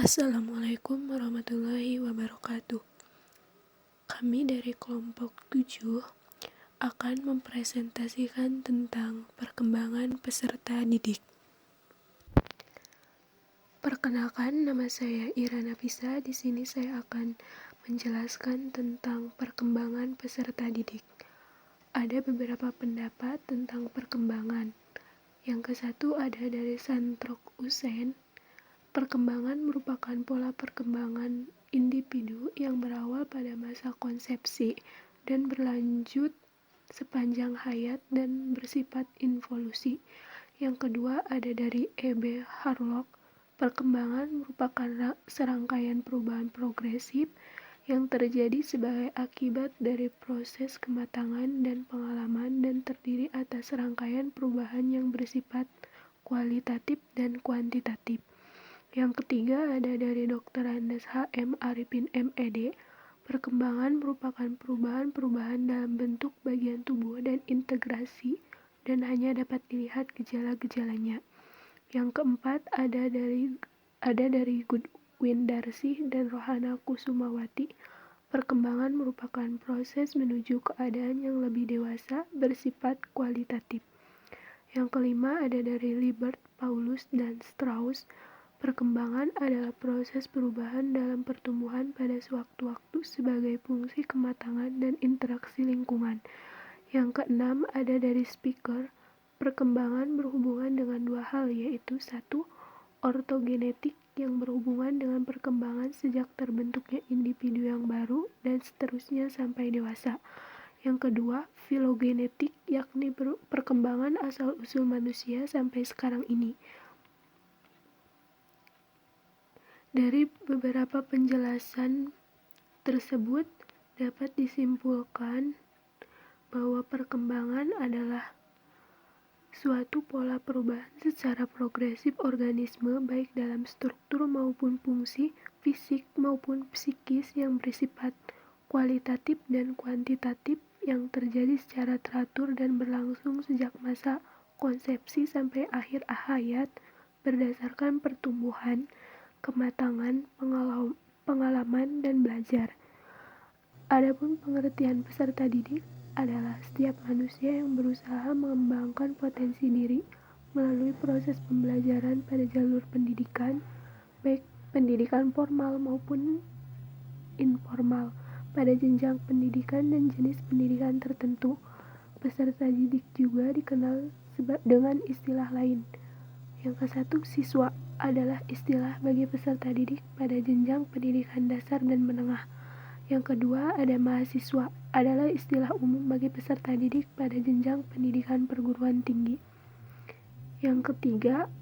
Assalamualaikum warahmatullahi wabarakatuh. Kami dari kelompok 7 akan mempresentasikan tentang perkembangan peserta didik. Perkenalkan, nama saya Ira Nafisa. Di sini saya akan menjelaskan tentang perkembangan peserta didik. Ada beberapa pendapat tentang perkembangan. Yang ke satu ada dari Santrok Usen. Perkembangan merupakan pola perkembangan individu yang berawal pada masa konsepsi dan berlanjut sepanjang hayat dan bersifat involusi. Yang kedua ada dari E.B. Harlock. Perkembangan merupakan serangkaian perubahan progresif yang terjadi sebagai akibat dari proses kematangan dan pengalaman dan terdiri atas serangkaian perubahan yang bersifat kualitatif dan kuantitatif. Yang ketiga ada dari Dr. Andes H.M. Arifin M.Ed. Perkembangan merupakan perubahan-perubahan dalam bentuk bagian tubuh dan integrasi dan hanya dapat dilihat gejala-gejalanya. Yang keempat ada dari Goodwin Darsih dan Rohana Kusumawati. Perkembangan merupakan proses menuju keadaan yang lebih dewasa bersifat kualitatif. Yang kelima ada dari Libert, Paulus, dan Strauss. Perkembangan adalah proses perubahan dalam pertumbuhan pada sewaktu-waktu sebagai fungsi kematangan dan interaksi lingkungan. Yang keenam ada dari Speaker. Perkembangan berhubungan dengan dua hal, yaitu satu, ortogenetik yang berhubungan dengan perkembangan sejak terbentuknya individu yang baru dan seterusnya sampai dewasa. Yang kedua, filogenetik, yakni perkembangan asal-usul manusia sampai sekarang ini. Dari beberapa penjelasan tersebut dapat disimpulkan bahwa perkembangan adalah suatu pola perubahan secara progresif organisme baik dalam struktur maupun fungsi, fisik maupun psikis yang bersifat kualitatif dan kuantitatif yang terjadi secara teratur dan berlangsung sejak masa konsepsi sampai akhir hayat berdasarkan pertumbuhan, kematangan, pengalaman, dan belajar. Adapun pengertian peserta didik adalah setiap manusia yang berusaha mengembangkan potensi diri melalui proses pembelajaran pada jalur pendidikan, baik pendidikan formal maupun informal, pada jenjang pendidikan dan jenis pendidikan tertentu. Peserta didik juga dikenal dengan istilah lain. Yang ke satu, siswa adalah istilah bagi peserta didik pada jenjang pendidikan dasar dan menengah. Yang kedua, ada mahasiswa adalah istilah umum bagi peserta didik pada jenjang pendidikan perguruan tinggi. Yang ketiga,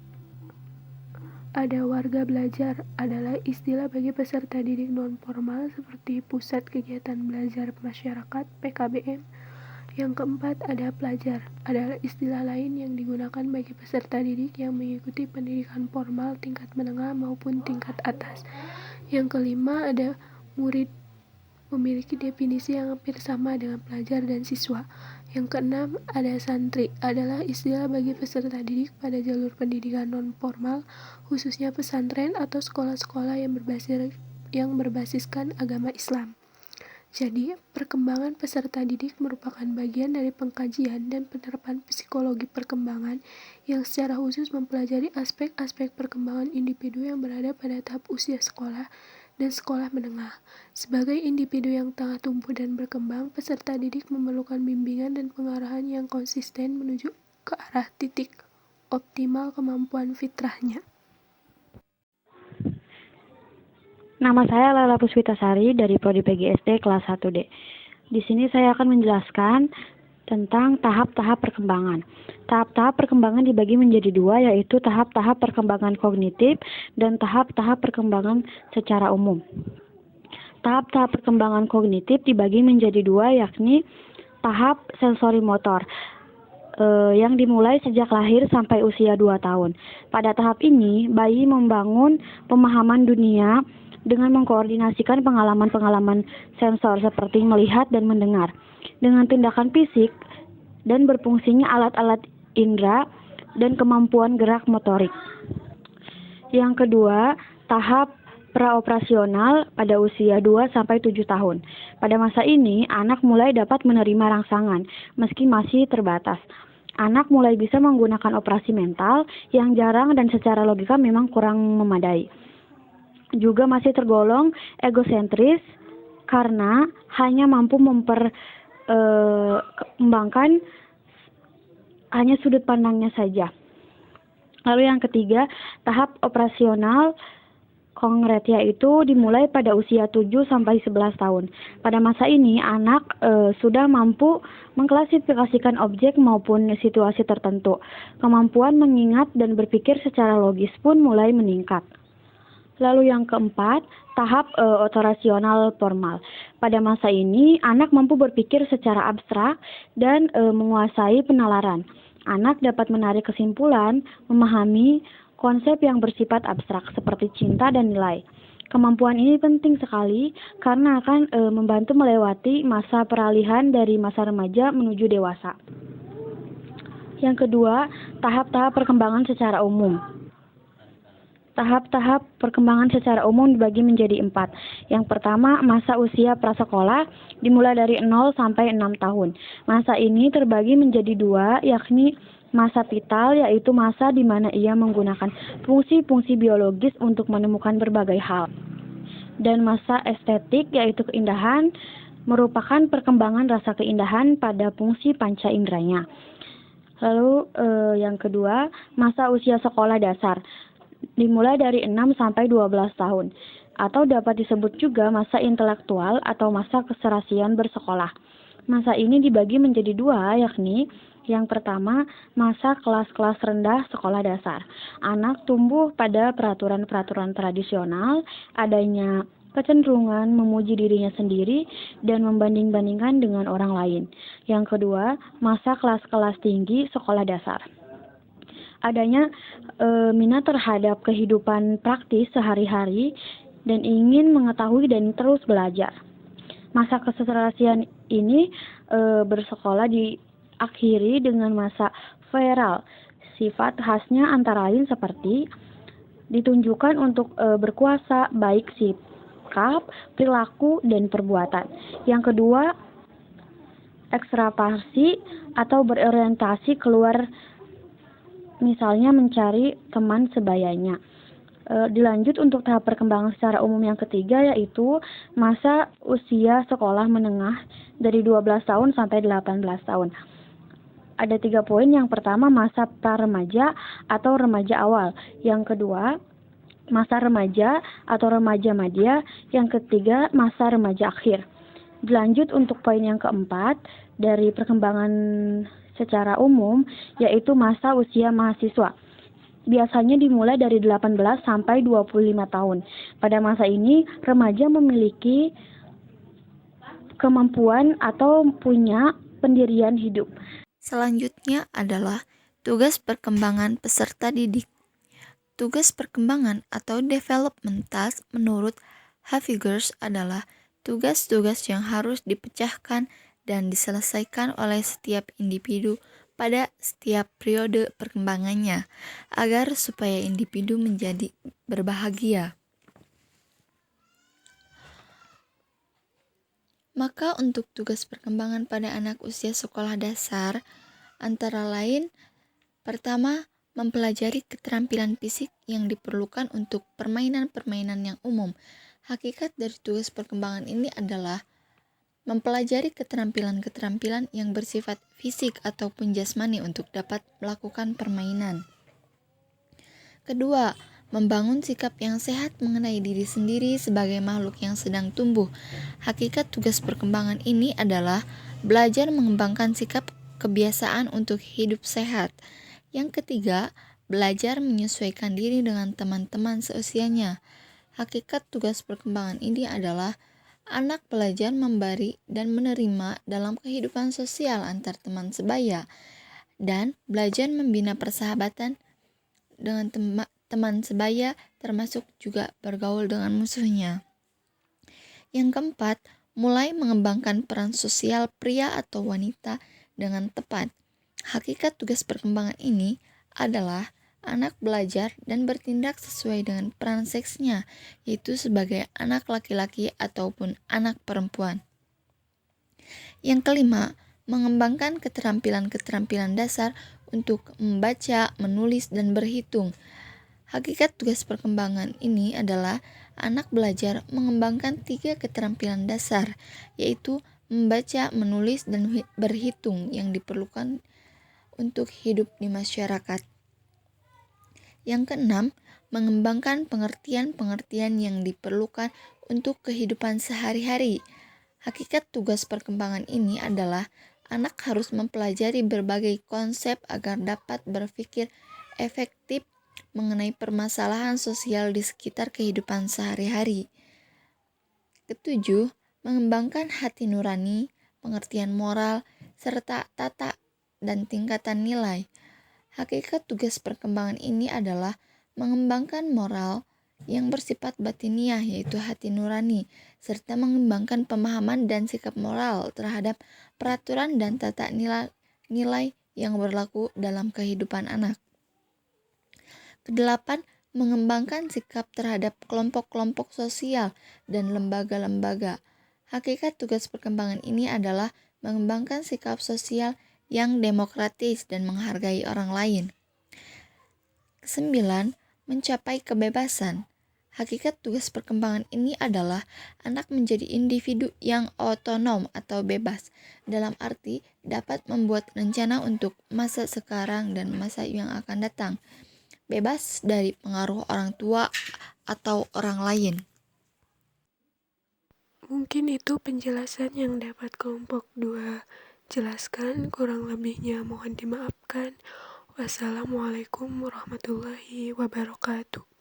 ada warga belajar adalah istilah bagi peserta didik non-formal seperti Pusat Kegiatan Belajar Masyarakat (PKBM). Yang keempat, ada pelajar adalah istilah lain yang digunakan bagi peserta didik yang mengikuti pendidikan formal tingkat menengah maupun tingkat atas. Yang kelima, ada murid, memiliki definisi yang hampir sama dengan pelajar dan siswa. Yang keenam, ada santri adalah istilah bagi peserta didik pada jalur pendidikan non-formal, khususnya pesantren atau sekolah-sekolah yang berbasiskan agama Islam. Jadi, perkembangan peserta didik merupakan bagian dari pengkajian dan penerapan psikologi perkembangan yang secara khusus mempelajari aspek-aspek perkembangan individu yang berada pada tahap usia sekolah dan sekolah menengah. Sebagai individu yang tengah tumbuh dan berkembang, peserta didik memerlukan bimbingan dan pengarahan yang konsisten menuju ke arah titik optimal kemampuan fitrahnya. Nama saya Lela Puspitasari dari Prodi PGSD kelas 1D. Di sini saya akan menjelaskan tentang tahap-tahap perkembangan. Tahap-tahap perkembangan dibagi menjadi dua, yaitu tahap-tahap perkembangan kognitif dan tahap-tahap perkembangan secara umum. Tahap-tahap perkembangan kognitif dibagi menjadi dua, yakni tahap sensori motor yang dimulai sejak lahir sampai usia 2 tahun. Pada tahap ini, bayi membangun pemahaman dunia dengan mengkoordinasikan pengalaman-pengalaman sensor seperti melihat dan mendengar dengan tindakan fisik dan berfungsinya alat-alat indera dan kemampuan gerak motorik. Yang kedua, tahap Praoperasional pada usia 2-7 tahun. Pada masa ini, anak mulai dapat menerima rangsangan, meski masih terbatas. Anak mulai bisa menggunakan operasi mental yang jarang dan secara logika memang kurang memadai. Juga masih tergolong egosentris karena hanya mampu memperkembangkan hanya sudut pandangnya saja. Lalu yang ketiga, tahap operasional konkret yaitu dimulai pada usia 7-11 tahun. Pada masa ini, anak sudah mampu mengklasifikasikan objek maupun situasi tertentu. Kemampuan mengingat dan berpikir secara logis pun mulai meningkat. Lalu yang keempat, tahap operasional formal. Pada masa ini, anak mampu berpikir secara abstrak dan menguasai penalaran. Anak dapat menarik kesimpulan, memahami konsep yang bersifat abstrak seperti cinta dan nilai. Kemampuan ini penting sekali karena akan membantu melewati masa peralihan dari masa remaja menuju dewasa. Yang kedua, tahap-tahap perkembangan secara umum. Tahap-tahap perkembangan secara umum dibagi menjadi 4. Yang pertama, masa usia prasekolah dimulai dari 0-6 tahun. Masa ini terbagi menjadi 2, yakni masa vital, yaitu masa di mana ia menggunakan fungsi-fungsi biologis untuk menemukan berbagai hal. Dan masa estetik, yaitu keindahan, merupakan perkembangan rasa keindahan pada fungsi panca inderanya. Lalu yang kedua, masa usia sekolah dasar dimulai dari 6-12 tahun, atau dapat disebut juga masa intelektual atau masa keserasian bersekolah. Masa ini dibagi menjadi 2, yakni yang pertama, masa kelas-kelas rendah sekolah dasar. Anak tumbuh pada peraturan-peraturan tradisional, adanya kecenderungan memuji dirinya sendiri dan membanding-bandingkan dengan orang lain. Yang kedua, masa kelas-kelas tinggi sekolah dasar. Adanya minat terhadap kehidupan praktis sehari-hari dan ingin mengetahui dan terus belajar. Masa keserasian ini bersekolah diakhiri dengan masa viral. Sifat khasnya antara lain seperti ditunjukkan untuk berkuasa, baik sikap, perilaku, dan perbuatan. Yang kedua, ekstraversi atau berorientasi keluar, misalnya mencari teman sebayanya. Dilanjut untuk tahap perkembangan secara umum yang ketiga, yaitu masa usia sekolah menengah dari 12 tahun sampai 18 tahun. Ada 3 poin. Yang pertama, masa pra-remaja atau remaja awal. Yang kedua, masa remaja atau remaja madya. Yang ketiga, masa remaja akhir. Dilanjut untuk poin yang keempat, dari perkembangan secara umum, yaitu masa usia mahasiswa. Biasanya dimulai dari 18 sampai 25 tahun. Pada masa ini, remaja memiliki kemampuan atau punya pendirian hidup. Selanjutnya adalah tugas perkembangan peserta didik. Tugas perkembangan atau development task menurut Haviggers adalah tugas-tugas yang harus dipecahkan dan diselesaikan oleh setiap individu pada setiap periode perkembangannya, agar supaya individu menjadi berbahagia. Maka untuk tugas perkembangan pada anak usia sekolah dasar, antara lain, pertama, mempelajari keterampilan fisik yang diperlukan untuk permainan-permainan yang umum. Hakikat dari tugas perkembangan ini adalah mempelajari keterampilan-keterampilan yang bersifat fisik ataupun jasmani untuk dapat melakukan permainan. Kedua, membangun sikap yang sehat mengenai diri sendiri sebagai makhluk yang sedang tumbuh. Hakikat tugas perkembangan ini adalah belajar mengembangkan sikap kebiasaan untuk hidup sehat. Yang ketiga, belajar menyesuaikan diri dengan teman-teman seusianya. Hakikat tugas perkembangan ini adalah anak belajar memberi dan menerima dalam kehidupan sosial antar teman sebaya dan belajar membina persahabatan dengan teman sebaya, termasuk juga bergaul dengan musuhnya. Yang keempat, mulai mengembangkan peran sosial pria atau wanita dengan tepat. Hakikat tugas perkembangan ini adalah anak belajar dan bertindak sesuai dengan peran seksnya, yaitu sebagai anak laki-laki ataupun anak perempuan. Yang kelima, mengembangkan keterampilan-keterampilan dasar untuk membaca, menulis, dan berhitung. Hakikat tugas perkembangan ini adalah anak belajar mengembangkan 3 keterampilan dasar, yaitu membaca, menulis, dan berhitung yang diperlukan untuk hidup di masyarakat. Yang keenam, mengembangkan pengertian-pengertian yang diperlukan untuk kehidupan sehari-hari. Hakikat tugas perkembangan ini adalah anak harus mempelajari berbagai konsep agar dapat berpikir efektif mengenai permasalahan sosial di sekitar kehidupan sehari-hari. Ketujuh, mengembangkan hati nurani, pengertian moral, serta tata dan tingkatan nilai. Hakikat tugas perkembangan ini adalah mengembangkan moral yang bersifat batiniah, yaitu hati nurani, serta mengembangkan pemahaman dan sikap moral terhadap peraturan dan tata nilai yang berlaku dalam kehidupan anak. Kedelapan, mengembangkan sikap terhadap kelompok-kelompok sosial dan lembaga-lembaga. Hakikat tugas perkembangan ini adalah mengembangkan sikap sosial yang demokratis dan menghargai orang lain. Kesembilan, mencapai kebebasan. Hakikat tugas perkembangan ini adalah anak menjadi individu yang otonom atau bebas, dalam arti dapat membuat rencana untuk masa sekarang dan masa yang akan datang, bebas dari pengaruh orang tua atau orang lain. Mungkin itu penjelasan yang dapat kelompok 2 jelaskan, kurang lebihnya mohon dimaafkan. Wassalamualaikum warahmatullahi wabarakatuh.